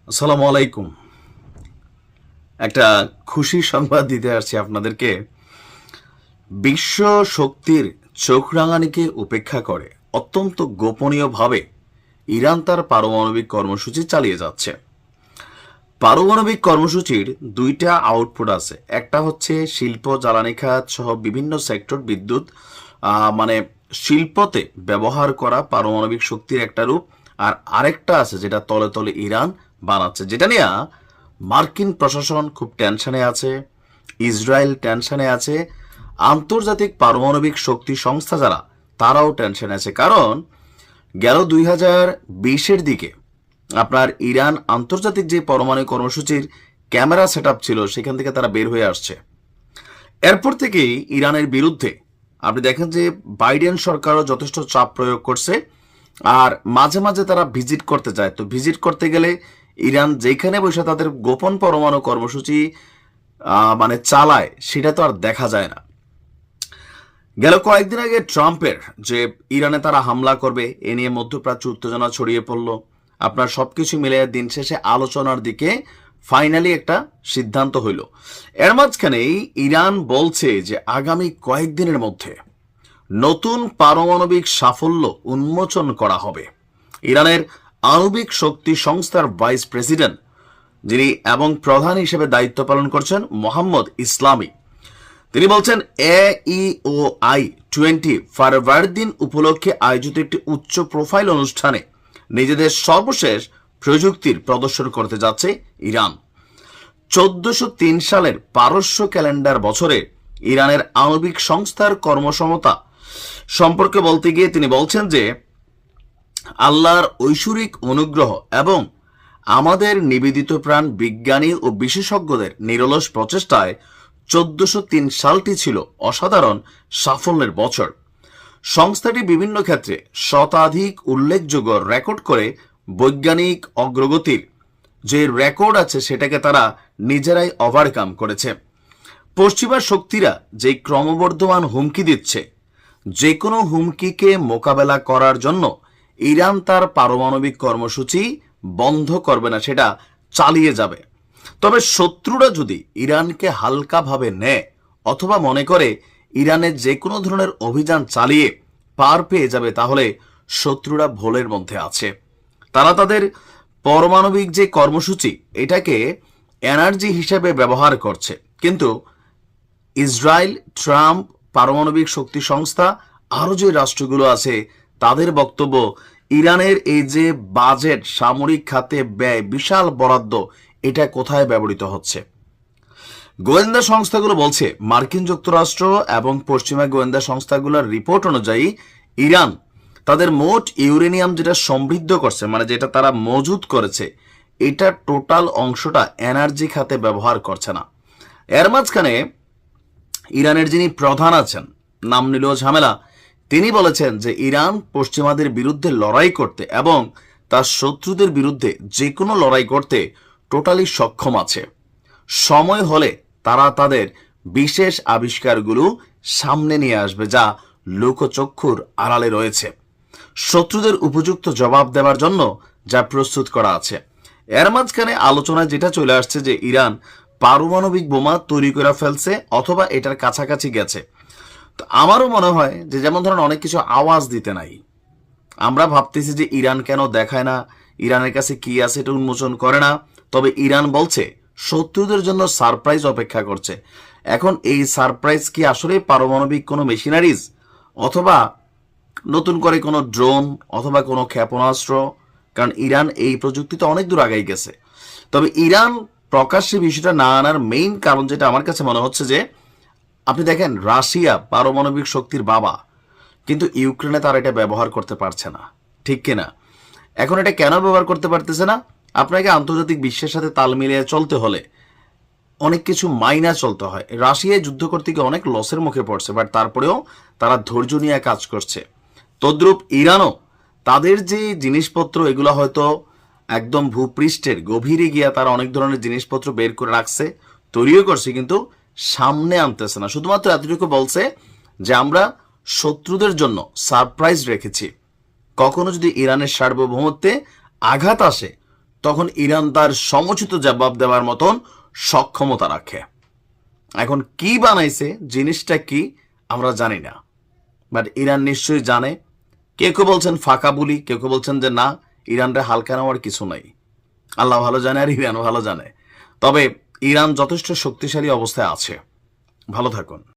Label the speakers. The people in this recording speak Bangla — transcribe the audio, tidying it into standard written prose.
Speaker 1: আসসালামু আলাইকুম। একটা খুশির সংবাদ দিতে আসছি আপনাদেরকে। বিশ্ব শক্তির চোখ রাঙানিকে উপেক্ষা করে অত্যন্ত গোপনীয়ভাবে ইরান তার পারমাণবিক কর্মসূচি চালিয়ে যাচ্ছে। পারমাণবিক কর্মসূচির দুইটা আউটপুট আছে। একটা হচ্ছে শিল্প, জ্বালানি খাত সহ বিভিন্ন সেক্টর, বিদ্যুৎ, মানে শিল্পতে ব্যবহার করা পারমাণবিক শক্তির একটা রূপ। আর আরেকটা আছে যেটা তলে তলে ইরান বানাচ্ছে, যেটা নিয়ে মার্কিন প্রশাসন খুব টেনশনে আছে, ইসরায়েল টেনশনে আছে, আন্তর্জাতিক পারমাণবিক শক্তি সংস্থা যারা তারাও টেনশনে আছে। কারণ গেল 2020-এর দিকে আপনার ইরান আন্তর্জাতিক যে পারমাণবিক কর্মসূচির ক্যামেরা সেট ছিল সেখান থেকে তারা বের হয়ে আসছে। এরপর থেকেই ইরানের বিরুদ্ধে আপনি দেখেন যে বাইডেন সরকারও যথেষ্ট চাপ প্রয়োগ করছে। আর মাঝে মাঝে তারা ভিজিট করতে যায়, তো ভিজিট করতে গেলে ইরান যেখানে বসে তাদের গোপন পরমাণু কর্মসূচি মানে চালায় সেটা তো আর দেখা যায় না। গেল কয়েকদিন আগে ট্রাম্পের যে ইরানে তারা হামলা করবে এ নিয়ে মধ্যপ্রাচ্য উত্তেজনা ছড়িয়ে পড়ল। আপনার সবকিছু মিলে দিন শেষে আলোচনার দিকে ফাইনালি একটা সিদ্ধান্ত হইল। এর মাঝখানেই ইরান বলছে যে আগামী কয়েকদিনের মধ্যে নতুন পারমাণবিক সাফল্য উন্মোচন করা হবে। ইরানের আণবিক শক্তি সংস্থার ভাইস প্রেসিডেন্ট যিনি এবং প্রধান হিসেবে দায়িত্ব পালন করছেন মোহাম্মদ ইসলামী, তিনি বলছেন AEOI-20 ফারভার্দিন উপলক্ষে আয়োজিত একটি উচ্চ প্রোফাইল অনুষ্ঠানে নিজেদের সর্বশেষ প্রযুক্তির প্রদর্শন করতে যাচ্ছে ইরান। 1403 সালের পারস্য ক্যালেন্ডার বছরে ইরানের আণবিক সংস্থার কর্মক্ষমতা সম্পর্কে বলতে গিয়ে তিনি বলছেন যে আল্লাহর ঐশ্বরিক অনুগ্রহ এবং আমাদের নিবেদিত প্রাণ বিজ্ঞানী ও বিশেষজ্ঞদের নিরলস প্রচেষ্টায় 1403 সালটি ছিল অসাধারণ সাফল্যের বছর। সংস্থাটি বিভিন্ন ক্ষেত্রে শতাধিক উল্লেখযোগ্য রেকর্ড করে বৈজ্ঞানিক অগ্রগতির যে রেকর্ড আছে সেটাকে তারা নিজেরাই ওভারকাম করেছে। পশ্চিমা শক্তিরা যে ক্রমবর্ধমান হুমকি দিচ্ছে, যে কোনো হুমকিকে মোকাবেলা করার জন্য ইরান তার পারমাণবিক কর্মসূচি বন্ধ করবে না, সেটা চালিয়ে যাবে। তবে শত্রুরা যদি ইরানকে হালকাভাবে নেয় অথবা মনে করে ইরানের যে কোনো ধরনের অভিযান চালিয়ে পার পেয়ে যাবে, তাহলে শত্রুরা ভুলের মধ্যে আছে। তারা তাদের পারমাণবিক যে কর্মসূচি এটাকে এনার্জি হিসেবে ব্যবহার করছে। কিন্তু ইসরায়েল, ট্রাম্প, পারমাণবিক শক্তি সংস্থা আরো যে রাষ্ট্রগুলো আছে তাদের বক্তব্য ইরানের এই যে বাজেট, সামরিক খাতে ব্যয়, বিশাল বরাদ্দ, এটা কোথায় ব্যবহৃত হচ্ছে। গোয়েন্দা সংস্থাগুলো বলছে মার্কিন যুক্তরাষ্ট্র এবং পশ্চিমা গোয়েন্দা সংস্থাগুলোর রিপোর্ট অনুযায়ী ইরান তাদের মোট ইউরেনিয়াম যেটা সমৃদ্ধ করছে, মানে যেটা তারা মজুদ করেছে, এটা টোটাল অংশটা এনার্জি খাতে ব্যবহার করছে না। এর মাঝখানে ইরানের যিনি প্রধান আছেন, নাম নিলেও ঝামেলা, তিনি বলেছেন যে ইরান পশ্চিমাদের বিরুদ্ধে লড়াই করতে এবং তার শত্রুদের বিরুদ্ধে যে কোনো লড়াই করতে টোটালি সক্ষম আছে। সময় হলে তারা তাদের বিশেষ আবিষ্কারগুলো সামনে নিয়ে আসবে যা লোকচক্ষুর আড়ালে রয়েছে, শত্রুদের উপযুক্ত জবাব দেওয়ার জন্য যা প্রস্তুত করা আছে। এর মাঝখানে আলোচনায় যেটা চলে আসছে যে ইরান পারমাণবিক বোমা তৈরি করে ফেলছে অথবা এটার কাছাকাছি গেছে। তো আমারও মনে হয় যে যেমন ধরেন অনেক কিছু আওয়াজ দিতে নাই, আমরা ভাবতেছি যে ইরান কেন দেখায় না, ইরানের কাছে কি আছে এটা উন্মোচন করে না। তবে ইরান বলছে শত্রুদের জন্য সারপ্রাইজ অপেক্ষা করছে। এখন এই সারপ্রাইজ কি আসলে পারমাণবিক কোনো মেশিনারিজ অথবা নতুন করে কোনো ড্রোন অথবা কোনো ক্ষেপণাস্ত্র? কারণ ইরান এই প্রযুক্তিতে অনেক দূর আগাই গেছে। তবে ইরান প্রকাশ্যে বিষয়টা না আনার মেইন কারণ যেটা আমার কাছে মনে হচ্ছে যে আপনি দেখেন রাশিয়া পারমাণবিক শক্তির বাবা, কিন্তু ইউক্রেনে তারা এটা ব্যবহার করতে পারছে না, ঠিক কিনা? এখন এটা কেন ব্যবহার করতে পারতেছে না? আপনাকে আন্তর্জাতিক বিশ্বের সাথে তাল মিলিয়ে চলতে হলে অনেক কিছু মাইনা চলতে হয়। রাশিয়ায় যুদ্ধ করতে গিয়ে অনেক লসের মুখে পড়ছে, বাট তারপরেও তারা ধৈর্য নিয়ে কাজ করছে। তদ্রূপ ইরানও তাদের যে জিনিসপত্র এগুলো হয়তো একদম ভূপৃষ্ঠের গভীরে গিয়া তারা অনেক ধরনের জিনিসপত্র বের করে রাখছে, তৈরিও করছে, কিন্তু সামনে আনতেছে না। শুধুমাত্র এতটুকু বলছে যে আমরা শত্রুদের জন্য সারপ্রাইজ রেখেছি, কখনো যদি ইরানের সার্বভৌমত্বে আঘাত আসে তখন ইরান তার সমুচিত জবাব দেওয়ার মতন সক্ষমতা রাখে। এখন কি বানাইছে, জিনিসটা কি আমরা জানি না, বাট ইরান নিশ্চয়ই জানে। কেউ কেউ বলছেন ফাঁকা বুলি, কেউ কেউ বলছেন যে না, ইরানরে হালকা নেওয়ার কিছু নাই। আল্লাহ ভালো জানে আর ইরানও ভালো জানে। তবে ইরান যথেষ্ট শক্তিশালী অবস্থায় আছে। ভালো থাকুন।